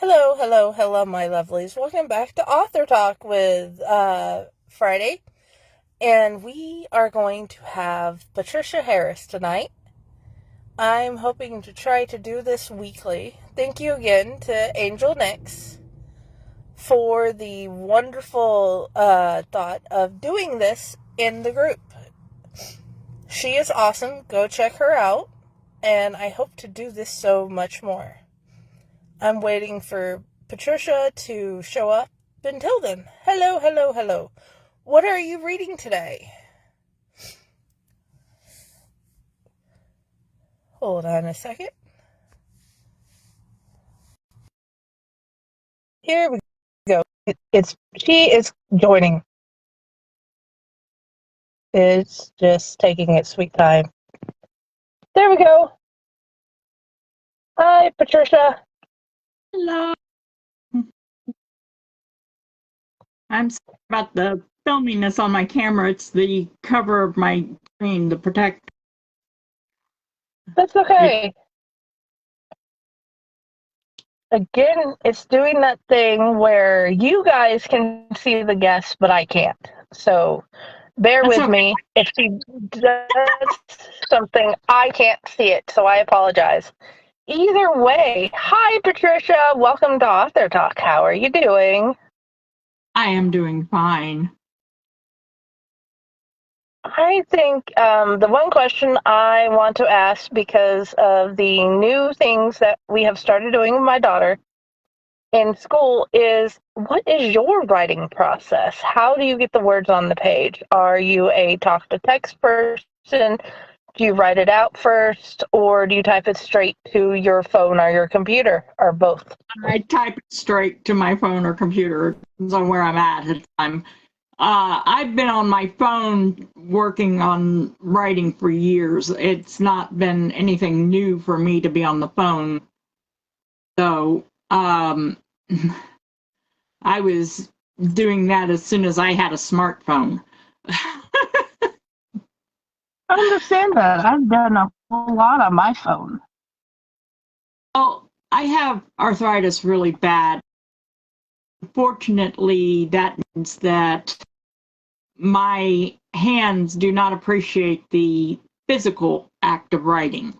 Hello, hello, hello, my lovelies. Welcome back to Author Talk with Friday. And we are going to have Patricia Harris tonight. I'm hoping to try to do this weekly. Thank you again to Angel Nix for the wonderful thought of doing this in the group. She is awesome. Go check her out. And I hope to do this so much more. I'm waiting for Patricia to show up. Until then, hello, hello, hello. What are you reading today? Hold on a second. Here we go. She is joining. It's just taking its sweet time. There we go. Hi, Patricia. Hello. I'm sorry about the filminess on my camera. It's the cover of my screen, the protect. That's okay. Again, it's doing that thing where you guys can see the guests, but I can't. So bear That's with okay. me. If she does something, I can't see it, so I apologize. Either way, hi, Patricia. Welcome to Author Talk. How are you doing? I am doing fine. I think the one question I want to ask, because of the new things that we have started doing with my daughter in school, is what is your writing process? How do you get the words on the page? Are you a talk to text person? Do you write it out first, or do you type it straight to your phone or your computer, or both? I type it straight to my phone or computer. Depends on where I'm at the time. I've been on my phone working on writing for years. It's not been anything new for me to be on the phone. So I was doing that as soon as I had a smartphone. I understand that. I've done a whole lot on my phone. Oh, I have arthritis really bad. Fortunately, that means that my hands do not appreciate the physical act of writing.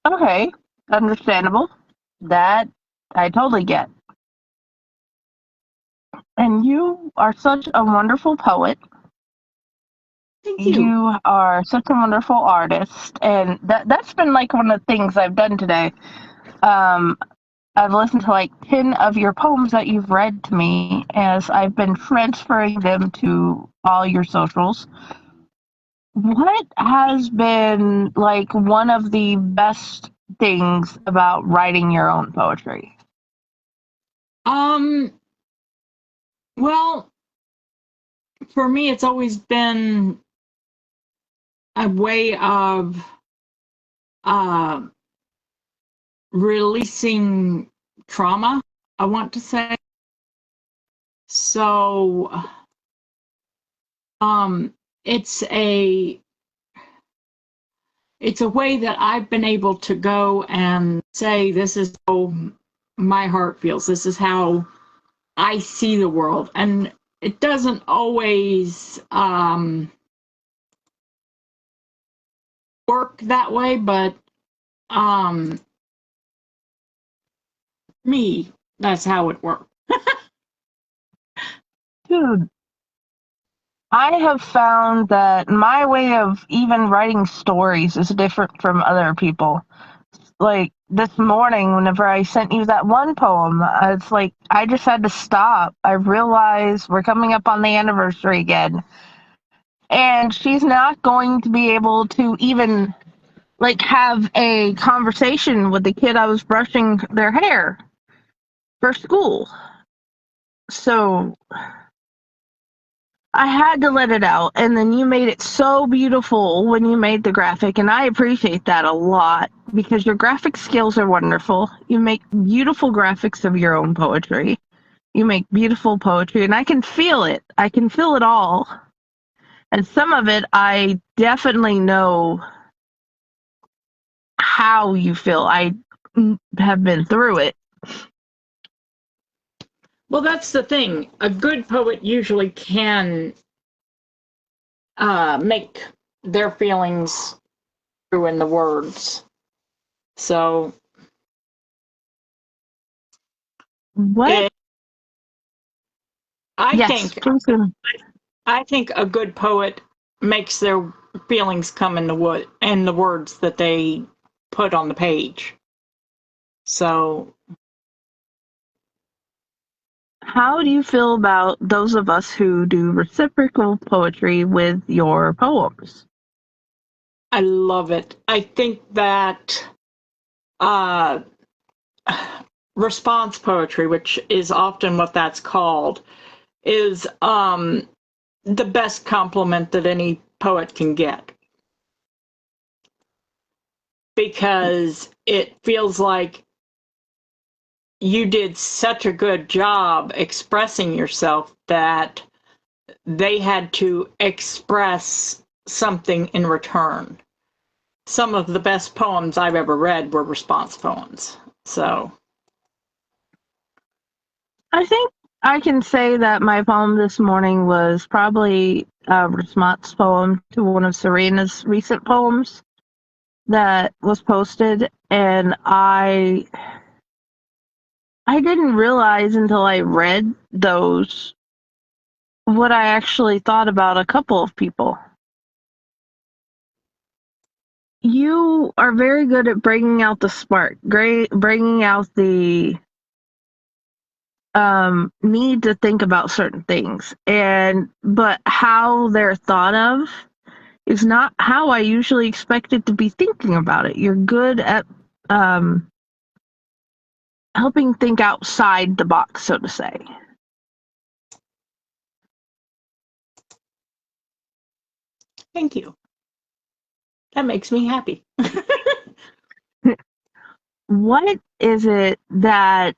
Okay, understandable. That I totally get. And you are such a wonderful poet. Thank you. You are such a wonderful artist, and that's been like one of the things I've done today. Um, I've listened to like 10 of your poems that you've read to me as I've been transferring them to all your socials. What has been like one of the best things about writing your own poetry? Um, well, for me, it's always been a way of uh, releasing trauma, I want to say. So, um, it's a it's a way that I've been able to go and say, this is how my heart feels. This is how I see the world. And it doesn't always work that way, but um, me, that's how it works. Dude, I have found that my way of even writing stories is different from other people. Like this morning, whenever I sent you that one poem, it's like I just had to stop. I realized we're coming up on the anniversary again, and she's not going to be able to even like have a conversation with the kid I was brushing their hair for school. So I had to let it out, and then you made it so beautiful when you made the graphic, and I appreciate that a lot because your graphic skills are wonderful. You make beautiful graphics of your own poetry. You make beautiful poetry, and I can feel it. I can feel it all. And some of it, I definitely know how you feel. I have been through it. Well, that's the thing. A good poet usually can make their feelings through in the words. So What? it, I Yes, think please do. I think a good poet makes their feelings come in the words that they put on the page. So How do you feel about those of us who do reciprocal poetry with your poems? I love it. I think that uh, response poetry, which is often what that's called, is the best compliment that any poet can get, because it feels like you did such a good job expressing yourself that they had to express something in return. Some of the best poems I've ever read were response poems. So I think I can say that my poem this morning was probably a response poem to one of Serena's recent poems that was posted, and I didn't realize until I read those what I actually thought about a couple of people. You are very good at bringing out the spark, bringing out the need to think about certain things, but how they're thought of is not how I usually expect it to be thinking about it. You're good at um, helping think outside the box, so to say. thank you. That makes me happy. What is it that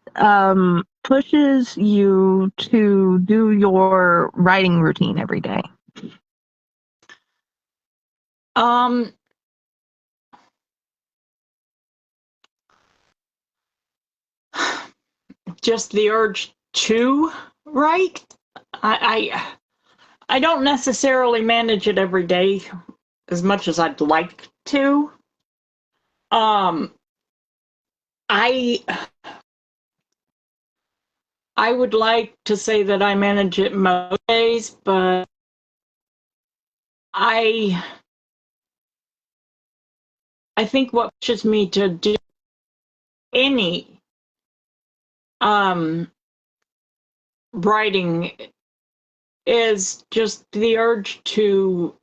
pushes you to do your writing routine every day? um just the urge to write. I don't necessarily manage it every day as much as I'd like to. Um, I I would like to say that I manage it most days, but I I think what pushes me to do any um writing is just the urge to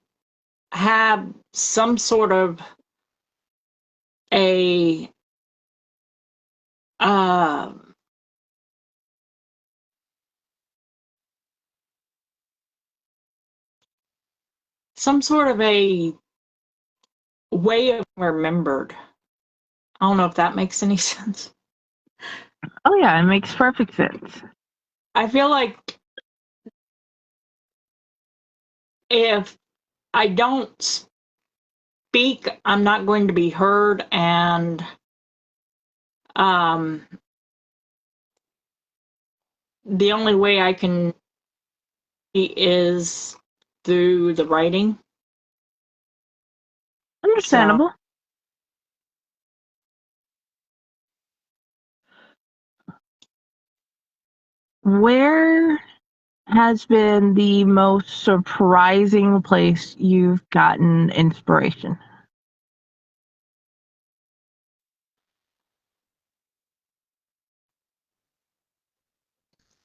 have some sort of a uh some sort of a way of remembered. I don't know if that makes any sense. Oh yeah, it makes perfect sense. I feel like if I don't speak, I'm not going to be heard, and um, the only way I can is through the writing. So, Understandable. Where has been the most surprising place you've gotten inspiration?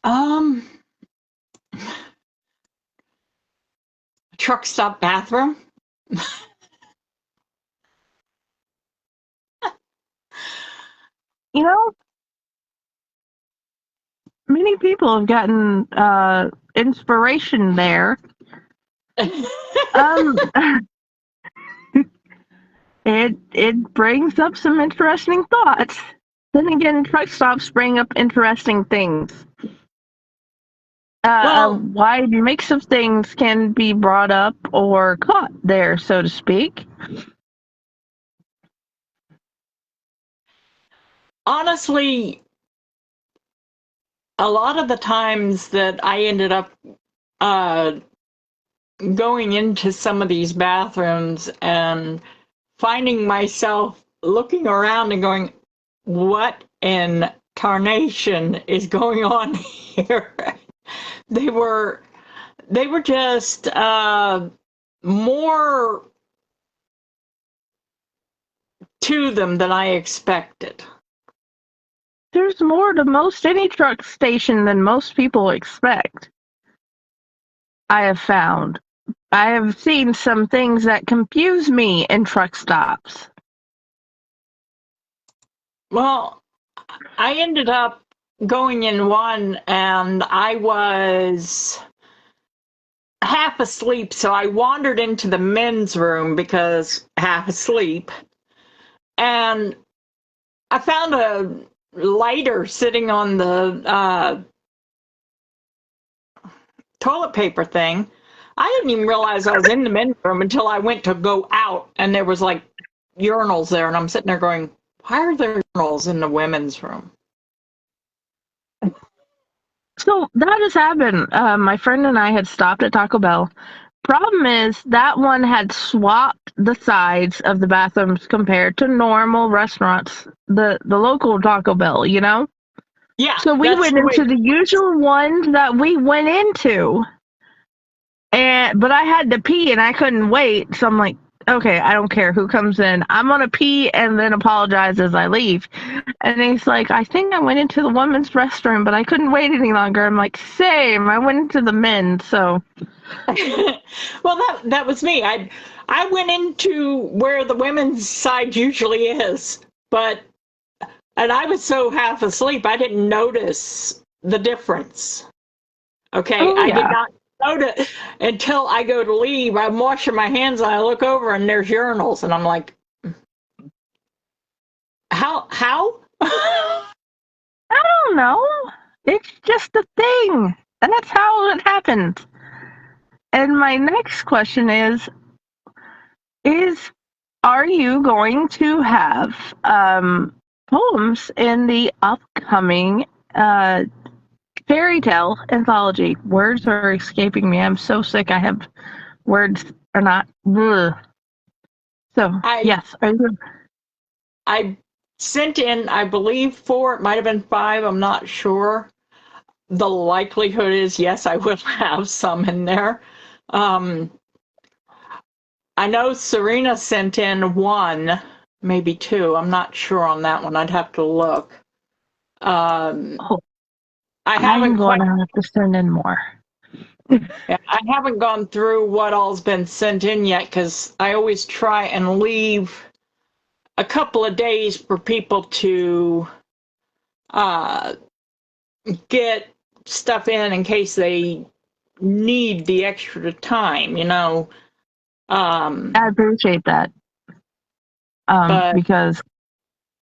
um, truck stop bathroom. You know, many people have gotten inspiration there. Um, it brings up some interesting thoughts. Then again, truck stops bring up interesting things. A Well, wide mix of things can be brought up or caught there, so to speak. honestly, a lot of the times that I ended up uh, going into some of these bathrooms and finding myself looking around and going, what in tarnation is going on here? they were they were just more to them than I expected. There's more to most any truck station than most people expect. I have found. I have seen some things that confuse me in truck stops. Well, I ended up going in one and I was half asleep, so I wandered into the men's room because half asleep. And I found a lighter sitting on the toilet paper thing. I didn't even realize I was in the men's room until I went to go out and there was like urinals there. And I'm sitting there going, why are there urinals in the women's room? So that has happened. My friend and I had stopped at Taco Bell. Problem is that one had swapped the sides of the bathrooms compared to normal restaurants, the local Taco Bell, you know? Yeah, So we that's went the way. into the usual ones that we went into. But I had to pee and I couldn't wait. So I'm like, okay, I don't care who comes in. I'm gonna pee and then apologize as I leave. And he's like, I think I went into the women's restroom, but I couldn't wait any longer. I'm like, same. I went into the men's, so Well, that was me. I went into where the women's side usually is, and I was so half asleep I didn't notice the difference. Okay, oh I did yeah. not notice until I go to leave. I'm washing my hands and I look over and there's urinals and I'm like, how? I don't know. It's just a thing. And that's how it happens. And my next question is are you going to have poems in the upcoming uh, fairy tale anthology? Words are escaping me. I'm so sick. I have words are not. Ugh. So I yes, are you? I sent in, I believe, 4, it might have been 5, I'm not sure. The likelihood is yes, I will have some in there. Um, I know Serena sent in 1, maybe 2. I'm not sure on that one. I'd have to look. Um, Oh, I I'm haven't going quite. to have to send in more. I haven't gone through what all's been sent in yet because I always try and leave a couple of days for people to uh, get stuff in case they need the extra time, you know. I appreciate that. But Because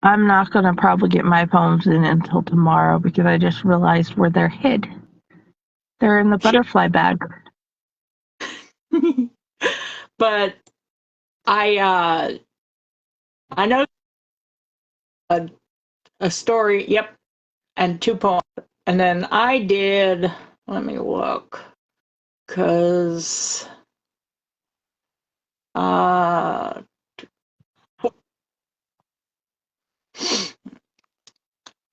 I'm not going to probably get my poems in until tomorrow because I just realized where they're hid. They're in the butterfly bag. but I know a story, yep, and 2 poems. And then I did, let me look, because uh,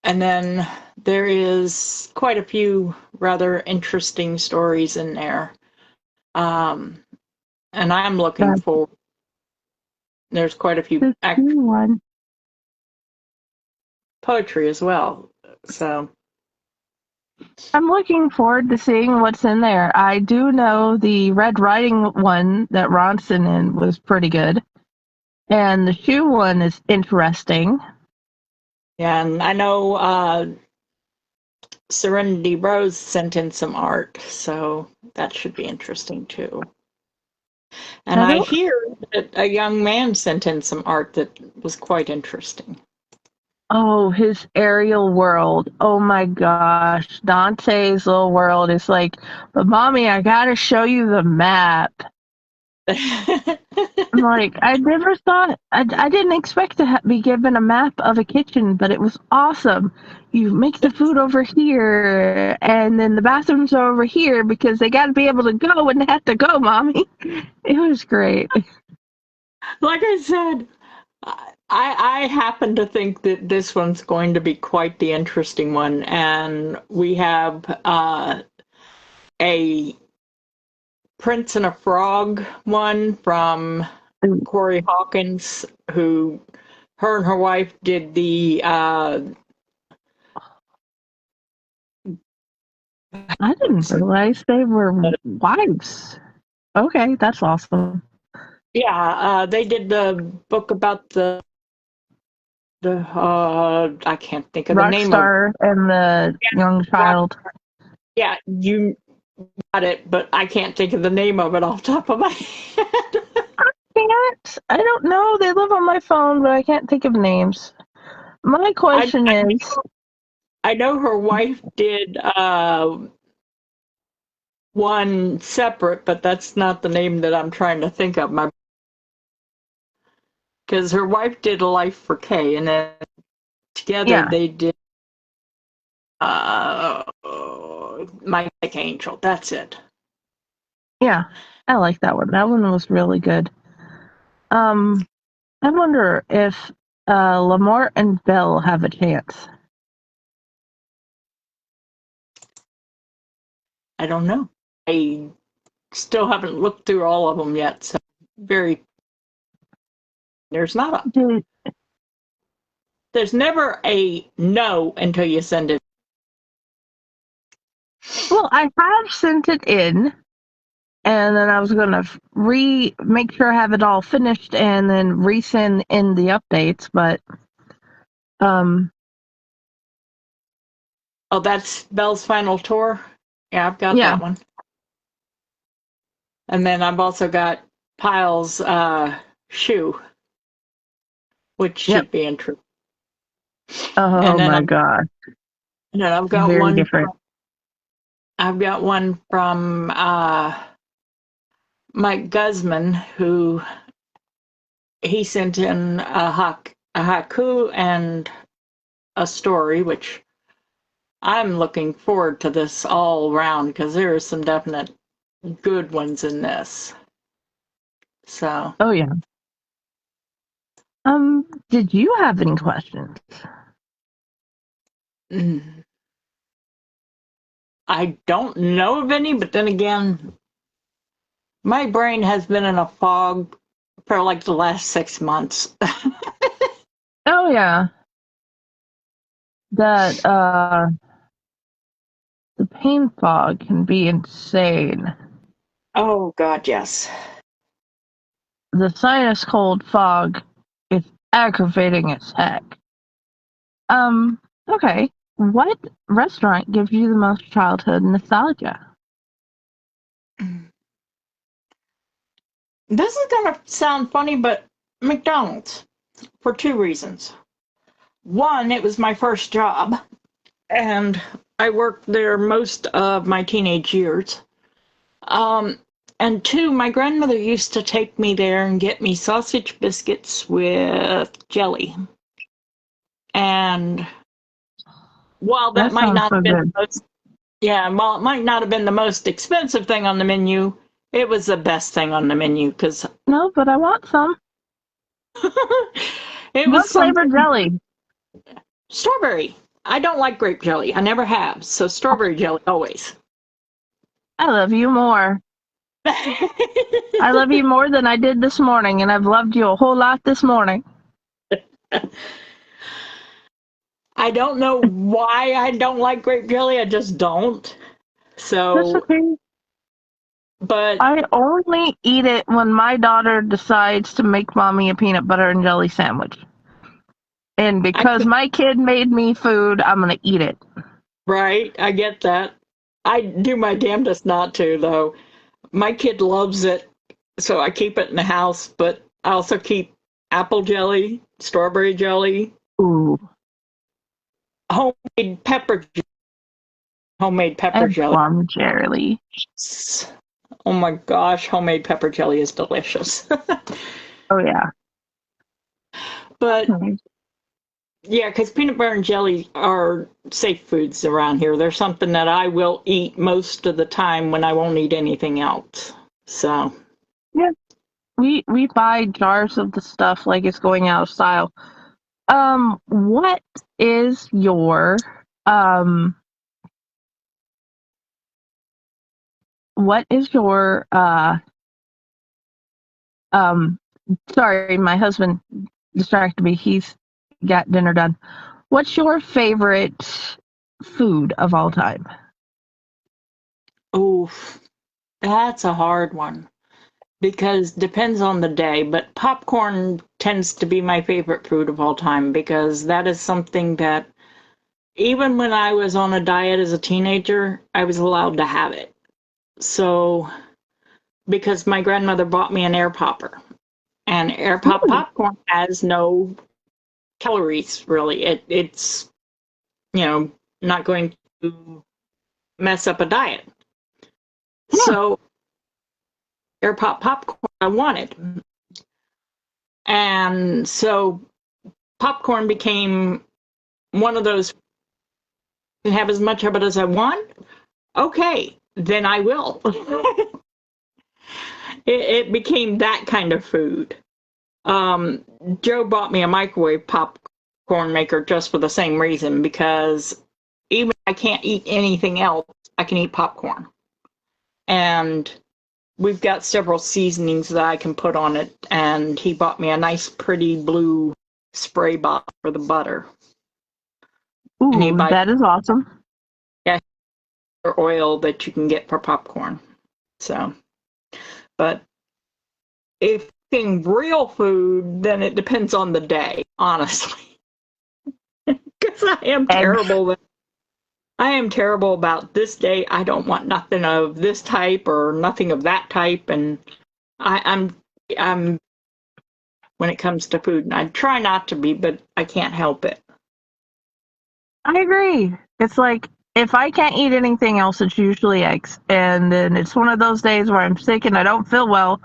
and then there is quite a few rather interesting stories in there. Um, and I'm looking That's for, there's quite a few the key one. poetry as well. So, I'm looking forward to seeing what's in there. I do know the Red Riding one that Ronson in was pretty good. And the shoe one is interesting. yeah, and I know Serenity Rose sent in some art, so that should be interesting too. And I I don't. hear that a young man sent in some art that was quite interesting. Oh, his aerial world. Oh my gosh. Dante's little world is like, but mommy, I gotta show you the map. I'm like, I never thought, I didn't expect to be given a map of a kitchen, but it was awesome. You make the food over here, and then the bathrooms are over here because they got to be able to go when they have to go, mommy. It was great. Like I said, I happen to think that this one's going to be quite the interesting one, and we have a Prince and a Frog one from Corey Hawkins, who her and her wife did the I didn't realize they were wives. Okay, that's awesome. they did the book about the I can't think of the name of Rockstar and the young Rock. child. Yeah, you got it, but I can't think of the name of it off the top of my head. I don't know. They live on my phone, but I can't think of names. My question is, I know her wife did one separate, but that's not the name that I'm trying to think of. Because her wife did A Life for Kay, and then together yeah, they did My Like Angel. That's it. yeah, I like that one. That one was really good. I wonder if Lamort and Belle have a chance. I don't know. I still haven't looked through all of them yet, so there's not a there's never a no until you send it. Well, I have sent it in, and then I was gonna make sure I have it all finished, and then resend in the updates. But Oh, that's Belle's Final Tour? Yeah, I've got yeah, that one. And then I've also got Pyle's Shoe, which yep. should be interesting. Oh And then my god, I've got very one. different. I've got one from Mike Guzman, who he sent in a haiku and a story, which I'm looking forward to this all around because there are some definite good ones in this. So. Oh yeah. Did you have any questions? I don't know of any, but then again, my brain has been in a fog for like the last 6 months. Oh yeah. That the pain fog can be insane. Oh, God, yes. The sinus cold fog is aggravating as heck. Okay. What restaurant gives you the most childhood nostalgia? This is going to sound funny, but McDonald's for two reasons. One, it was my first job, and I worked there most of my teenage years. And two, my grandmother used to take me there and get me sausage biscuits with jelly. And while that That might sounds not so have been good. the most, yeah, while it might not have been the most expensive thing on the menu, it was the best thing on the menu because No, but I want some. it What was flavor something. jelly? Strawberry. I don't like grape jelly. I never have. So strawberry jelly always. I love you more. I love you more than I did this morning, and I've loved you a whole lot this morning. I don't know why I don't like grape jelly. I just don't. That's So, okay. but I only eat it when my daughter decides to make mommy a peanut butter and jelly sandwich. And I because could, my kid made me food, I'm gonna eat it. right? I get that. I do my damnedest not to, though. My kid loves it, so I keep it in the house, but I also keep apple jelly, strawberry jelly, Ooh, homemade pepper, homemade pepper and jelly. plum jelly. Oh my gosh, homemade pepper jelly is delicious. Oh yeah. But Mhm. yeah, because peanut butter and jelly are safe foods around here. They're something that I will eat most of the time when I won't eat anything else. So, Yeah. We buy jars of the stuff like it's going out of style. What is your um what is your um sorry, my husband distracted me. He's got dinner done. What's your favorite food of all time? oof, that's a hard one because depends on the day, but popcorn tends to be my favorite food of all time because that is something that even when I was on a diet as a teenager, I was allowed to have it. So, because my grandmother bought me an air popper, and air pop Ooh, popcorn has no calories really. It's not going to mess up a diet. yeah. So air pop popcorn I wanted, and so popcorn became one of those. Can have as much of it as I want. Okay, then I will. It became that kind of food. Um, Joe bought me a microwave popcorn maker just for the same reason because even if I can't eat anything else, I can eat popcorn. And we've got several seasonings that I can put on it. And he bought me a nice, pretty blue spray bottle for the butter. And he Ooh, buys that is awesome. oil that you can get for popcorn. So, but if eating real food, then it depends on the day, honestly. Because Eggs. I am terrible about this day. I don't want nothing of this type or nothing of that type, and I'm when it comes to food, and I try not to be, but I can't help it. I agree. It's like if I can't eat anything else, it's usually eggs. And then it's one of those days where I'm sick and I don't feel well.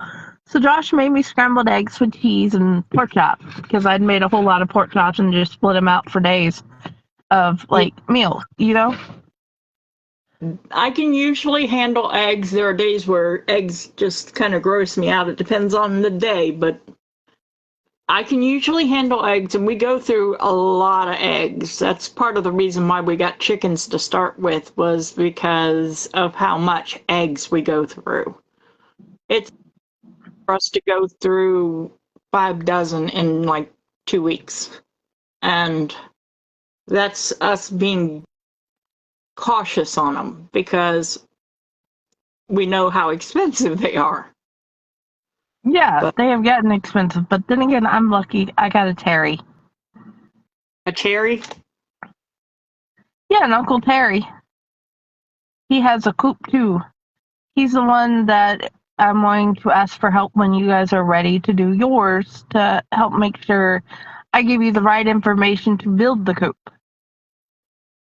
So Josh made me scrambled eggs with cheese and pork chop because I'd made a whole lot of pork chops and just split them out for days of Yeah, like meals, you know? I can usually handle eggs. There are days where eggs just kind of gross me out. It depends on the day, but I can usually handle eggs, and we go through a lot of eggs. That's part of the reason why we got chickens to start with, was because of how much eggs we go through. It's for us to go through 5 dozen in like 2 weeks. And that's us being cautious on them because we know how expensive they are. Yeah, But they have gotten expensive. But then again, I'm lucky I got a Terry. a cherry, Yeah, and Uncle Terry. He has a coop too. He's the one that I'm going to ask for help when you guys are ready to do yours to help make sure I give you the right information to build the coop.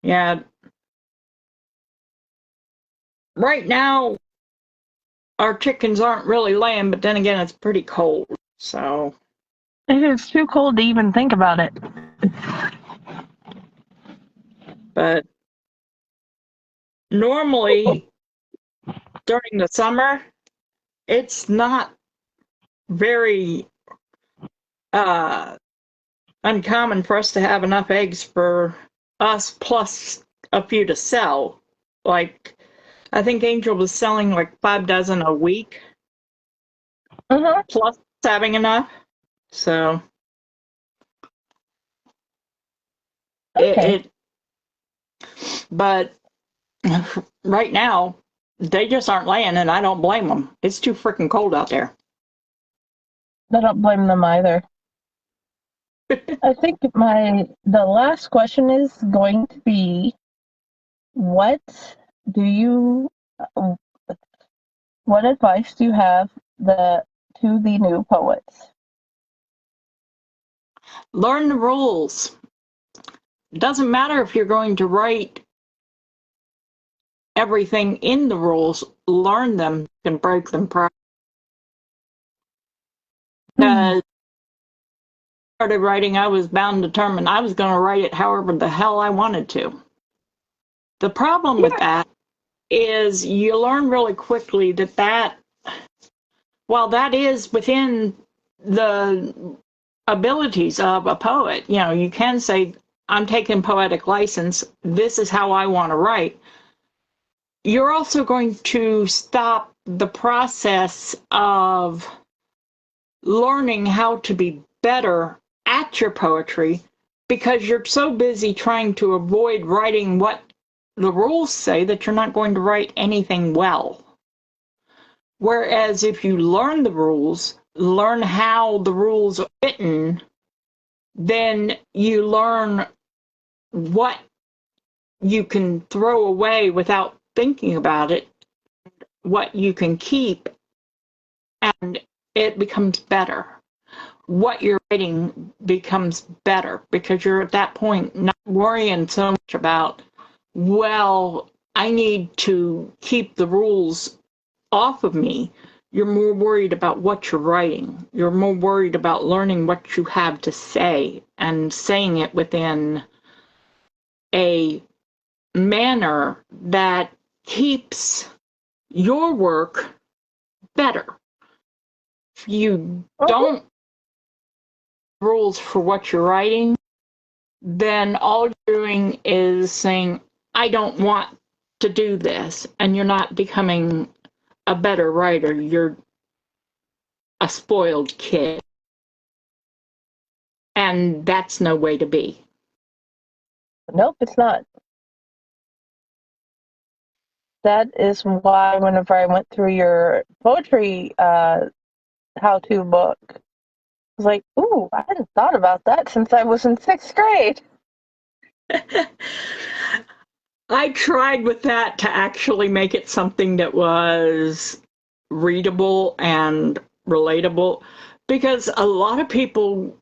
yeah, right now our chickens aren't really laying, but then again, it's pretty cold. So, It is too cold to even think about it. but normally during the summer, it's not very uh, uncommon for us to have enough eggs for us plus a few to sell. Like, I think Angel was selling like 5 dozen a week, Mm-hmm. plus having enough. So Okay. it but right now, they just aren't laying, and I don't blame them. It's too freaking cold out there. I don't blame them either. I think the last question is going to be what do you what advice do you have to the new poets? Learn the rules. It doesn't matter if you're going to write everything in the rules, learn them, and break them properly. Because I started writing, I was bound and determined I was going to write it however the hell I wanted to. The problem with that is you learn really quickly that while that is within the abilities of a poet, you can say, I'm taking poetic license, this is how I want to write. You're also going to stop the process of learning how to be better at your poetry because you're so busy trying to avoid writing what the rules say that you're not going to write anything well. Whereas if you learn the rules, learn how the rules are written, then you learn what you can throw away without thinking about it, what you can keep, and it becomes better. What you're writing becomes better because you're at that point not worrying so much about, well, I need to keep the rules off of me. You're more worried about what you're writing. You're more worried about learning what you have to say and saying it within a manner that keeps your work better. If you don't rules for what you're writing, then all you're doing is saying, I don't want to do this. And you're not becoming a better writer. You're a spoiled kid. And that's no way to be. Nope, it's not. That is why whenever I went through your poetry how-to book, I was like, ooh, I hadn't thought about that since I was in 6th grade. I tried with that to actually make it something that was readable and relatable because a lot of people,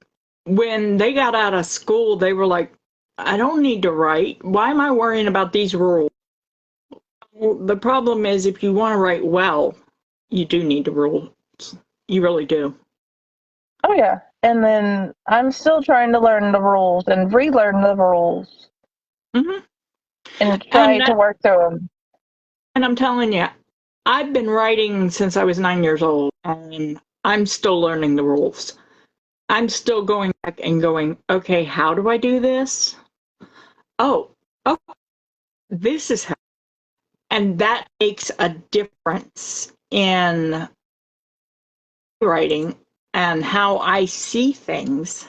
when they got out of school, they were like, I don't need to write. Why am I worrying about these rules? Well, the problem is if you want to write well, you do need the rules. You really do. Oh, yeah. And then I'm still trying to learn the rules and relearn the rules and try to work through them. And I'm telling you, I've been writing since I was 9 years old, and I'm still learning the rules. I'm still going back and going, okay, how do I do this? Oh, this is how. And that makes a difference in writing and how I see things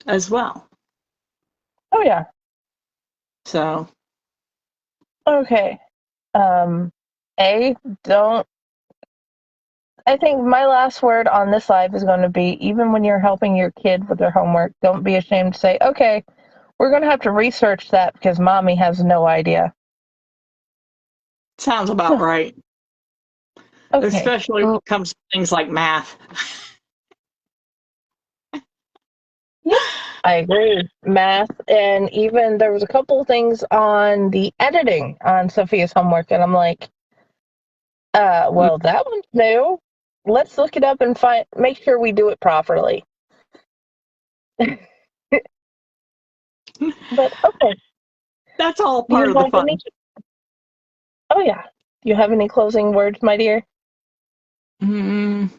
as well. Oh, yeah. So. Okay. I think my last word on this live is going to be, even when you're helping your kid with their homework, don't be ashamed to say, okay, we're going to have to research that because mommy has no idea. Sounds about right. Okay. Especially when it comes to things like math. Yep, I agree. Math, and even there was a couple things on the editing on Sophia's homework, and I'm like, well, that one's new. Let's look it up and make sure we do it properly. But okay. That's all part of the fun. Oh, yeah. Do you have any closing words, my dear? Find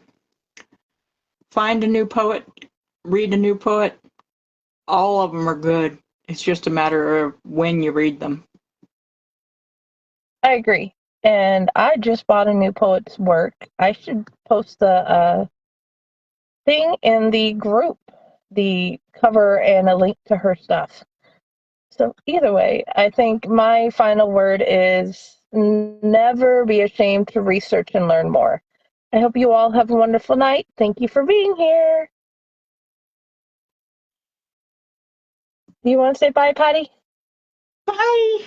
a new poet, read a new poet. All of them are good. It's just a matter of when you read them. I agree. And I just bought a new poet's work. I should post the thing in the group, the cover and a link to her stuff. So either way, I think my final word is never be ashamed to research and learn more. I hope you all have a wonderful night. Thank you for being here. Do you want to say bye, Patty? Bye.